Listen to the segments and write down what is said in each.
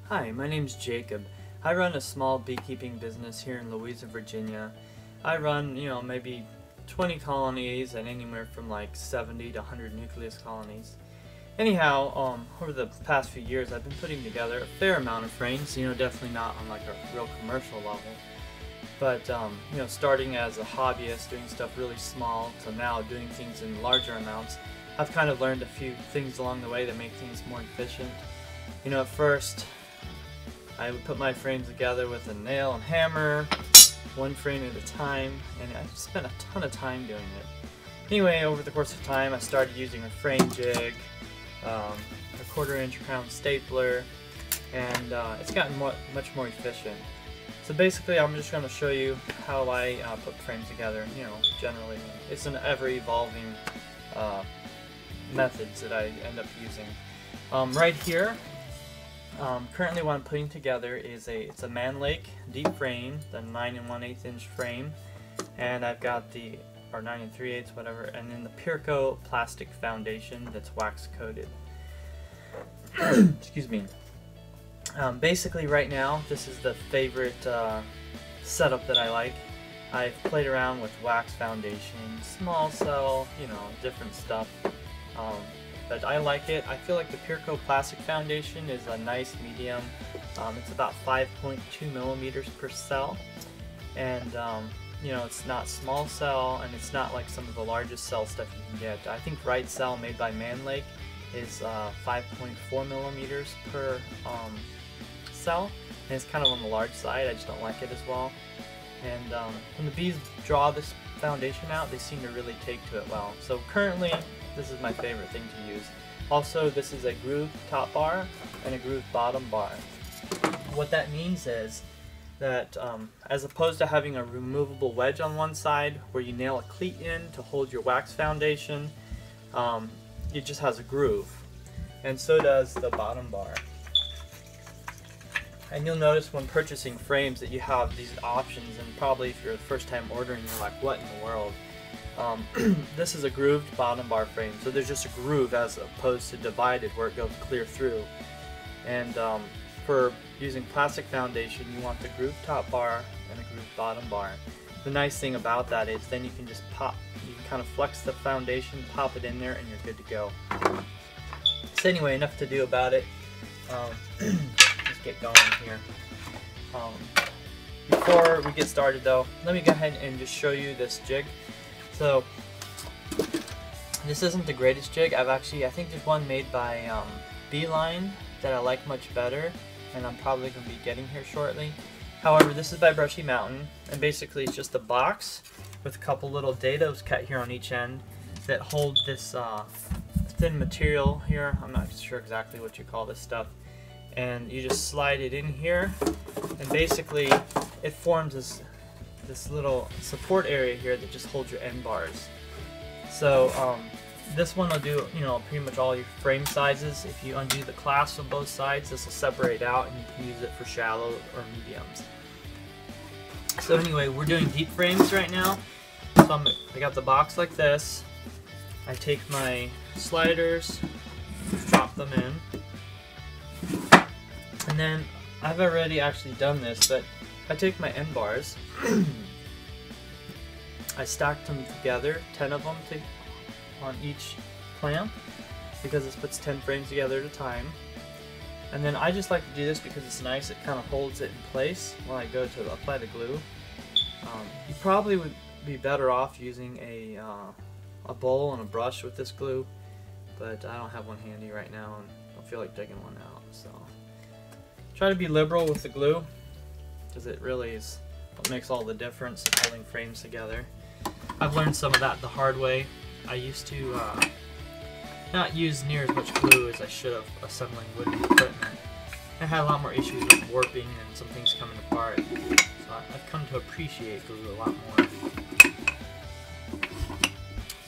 Hi, my name's Jacob. I run a small beekeeping business here in Louisa, Virginia. I run, maybe 20 colonies and anywhere from like 70 to 100 nucleus colonies. Anyhow, over the past few years I've been putting together a fair amount of frames, definitely not on like a real commercial level. But, starting as a hobbyist, doing stuff really small, to now doing things in larger amounts, I've kind of learned a few things along the way that make things more efficient. At first, I would put my frames together with a nail and hammer, one frame at a time, and I spent a ton of time doing it. Anyway, over the course of time, I started using a frame jig, a 1/4-inch crown stapler, and it's gotten much more efficient. So basically, I'm just going to show you how I put frames together. Generally, it's an ever-evolving methods that I end up using. Right here. Currently what I'm putting together is it's a Man Lake deep frame, the 9 1/8 inch frame, and I've got or 9 3/8 whatever, and then the Pirco plastic foundation that's wax coated. Excuse me. Basically right now this is the favorite setup that I like. I've played around with wax foundation, small cell, different stuff. But I like it. I feel like the Pirco plastic foundation is a nice medium. It's about 5.2 millimeters per cell, and it's not small cell, and it's not like some of the largest cell stuff you can get. I think Right Cell, made by Man Lake, is 5.4 millimeters per cell, and it's kind of on the large side. I just don't like it as well. And when the bees draw this foundation out, they seem to really take to it well. So currently, this is my favorite thing to use. Also, this is a grooved top bar and a grooved bottom bar. What that means is that as opposed to having a removable wedge on one side where you nail a cleat in to hold your wax foundation, it just has a groove. And so does the bottom bar. And you'll notice when purchasing frames that you have these options, and probably if you're the first time ordering, you're like, what in the world? This is a grooved bottom bar frame, so there's just a groove as opposed to divided where it goes clear through. And for using plastic foundation, you want the grooved top bar and a grooved bottom bar. The nice thing about that is then you can just you can kind of flex the foundation, pop it in there, and you're good to go. So anyway, enough to do about it. Let's get going here. Before we get started though, let me go ahead and just show you this jig. So, this isn't the greatest jig. I think there's one made by Beeline that I like much better, and I'm probably going to be getting here shortly. However, this is by Brushy Mountain, and basically it's just a box with a couple little dados cut here on each end that hold this thin material here. I'm not sure exactly what you call this stuff. And you just slide it in here, and basically it forms this little support area here that just holds your end bars. So this one will do pretty much all your frame sizes. If you undo the clasp on both sides, this will separate out, and you can use it for shallow or mediums. So anyway, we're doing deep frames right now. So I got the box like this. I take my sliders, drop them in, and then I've already actually done this, but I take my end bars, I stacked them together, 10 of them on each clamp, because this puts 10 frames together at a time. And then I just like to do this because it's nice, it kind of holds it in place when I go to apply the glue. You probably would be better off using a bowl and a brush with this glue, but I don't have one handy right now and don't feel like digging one out. So try to be liberal with the glue, because it really is what makes all the difference in holding frames together. I've learned some of that the hard way. I used to not use near as much glue as I should have assembling wooden equipment. I had a lot more issues with warping and some things coming apart, so I've come to appreciate glue a lot more.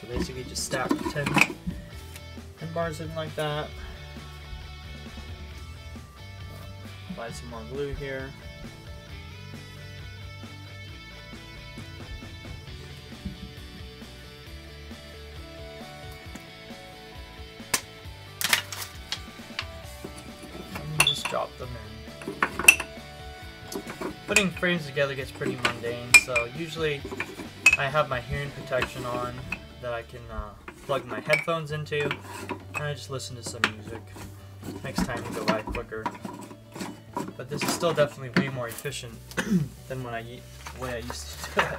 So basically just stack 10 bars in like that. Apply some more glue here. And just drop them in. Putting frames together gets pretty mundane, so usually I have my hearing protection on that I can plug my headphones into, and I just listen to some music. Makes time to go by quicker. But this is still definitely way more efficient than when the way I used to do it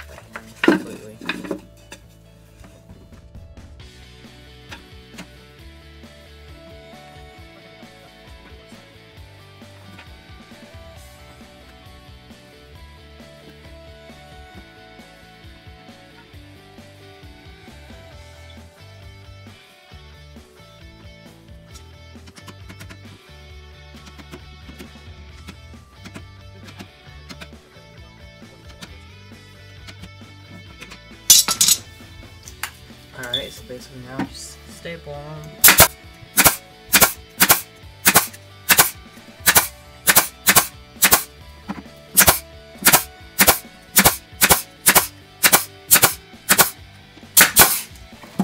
by hand completely. Alright, so basically now just staple them.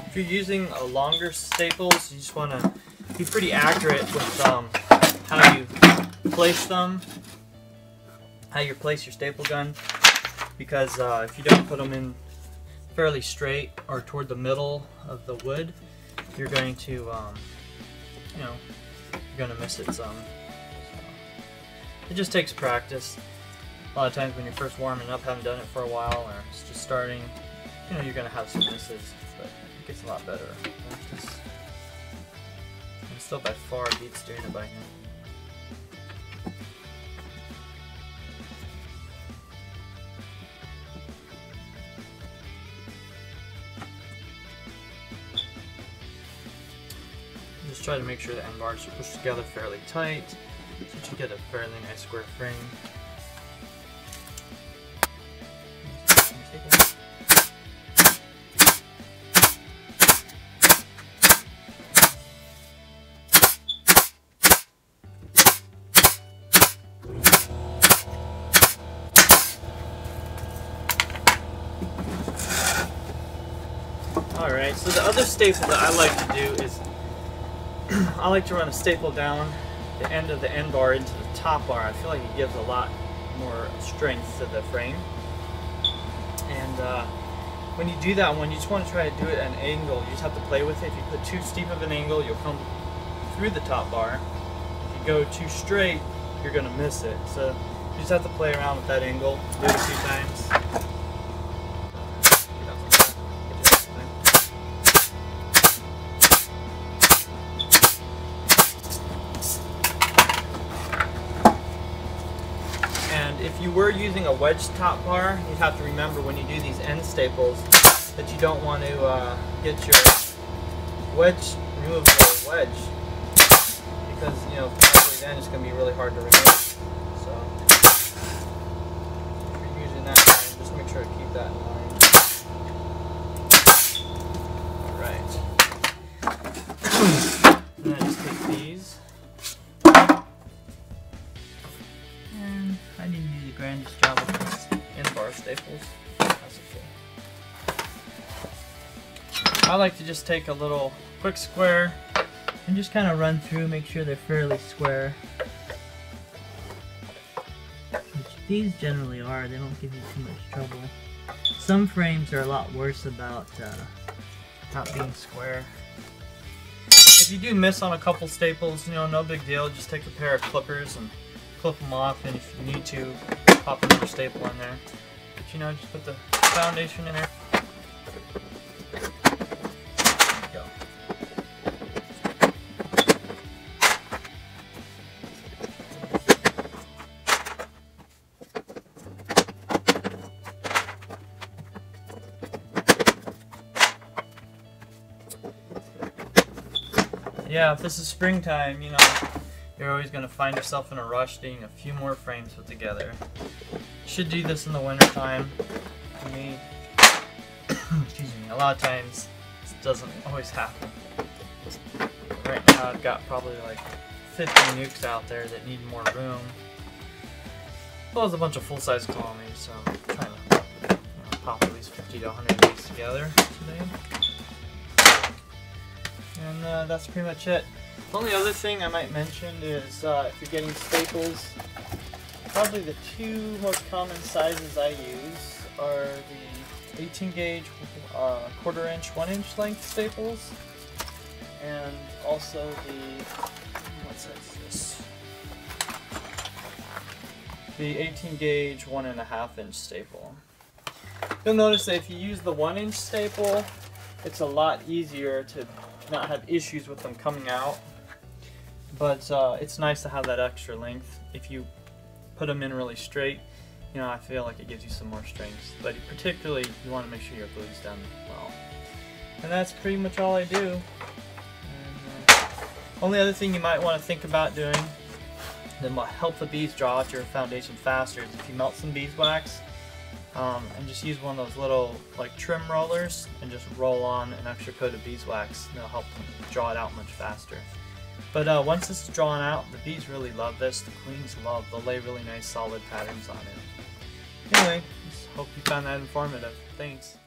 If you're using longer staples, you just want to be pretty accurate with how you place them, how you place your staple gun, because if you don't put them in fairly straight or toward the middle of the wood, you're going to, you know, you're going to miss it some. So it just takes practice. A lot of times when you're first warming up, haven't done it for a while, or it's just starting, you know, you're going to have some misses, but it gets a lot better with practice. And still by far beats doing it by hand. Just try to make sure the end bars are pushed together fairly tight so that you get a fairly nice square frame. Alright, so the other staple that I like to do is I like to run a staple down the end of the end bar into the top bar. I feel like it gives a lot more strength to the frame. And when you do that one, you just want to try to do it at an angle. You just have to play with it. If you put too steep of an angle, you'll come through the top bar. If you go too straight, you're going to miss it. So you just have to play around with that angle, do it a few times. If you were using a wedge top bar, you'd have to remember when you do these end staples that you don't want to get your wedge removable wedge, because you know probably then it's going to be really hard to remove. So if you're using that line, just make sure to keep that in mind. Alright. And then just take these. I didn't do the grandest job with these end bar staples. That's okay. I like to just take a little quick square and just kind of run through, make sure they're fairly square. Which these generally are, they don't give you too much trouble. Some frames are a lot worse about not being square. If you do miss on a couple staples, you know, no big deal, just take a pair of clippers and clip them off, and if you need to, pop another staple in there. But you know, just put the foundation in there. There you go. Yeah, if this is springtime, you know, you're always going to find yourself in a rush needing a few more frames put together. You should do this in the winter time. For me, excuse me, a lot of times this doesn't always happen. Right now I've got probably like 50 nukes out there that need more room. Well, there's a bunch of full-size colonies, so I'm trying to pop at least 50 to 100 of these together today. And that's pretty much it. The only other thing I might mention is if you're getting staples, probably the two most common sizes I use are the 18 gauge 1/4 inch 1 inch length staples, and also the, the 18 gauge 1.5 inch staple. You'll notice that if you use the 1 inch staple, it's a lot easier to not have issues with them coming out. But it's nice to have that extra length. If you put them in really straight, you know, I feel like it gives you some more strength. But particularly, you want to make sure your glue's done well. And that's pretty much all I do. And, only other thing you might want to think about doing that will help the bees draw out your foundation faster is if you melt some beeswax and just use one of those little like trim rollers and just roll on an extra coat of beeswax. It'll help draw it out much faster. But once this is drawn out, the bees really love this. The queens love. They'll lay really nice solid patterns on it. Anyway, just hope you found that informative. Thanks.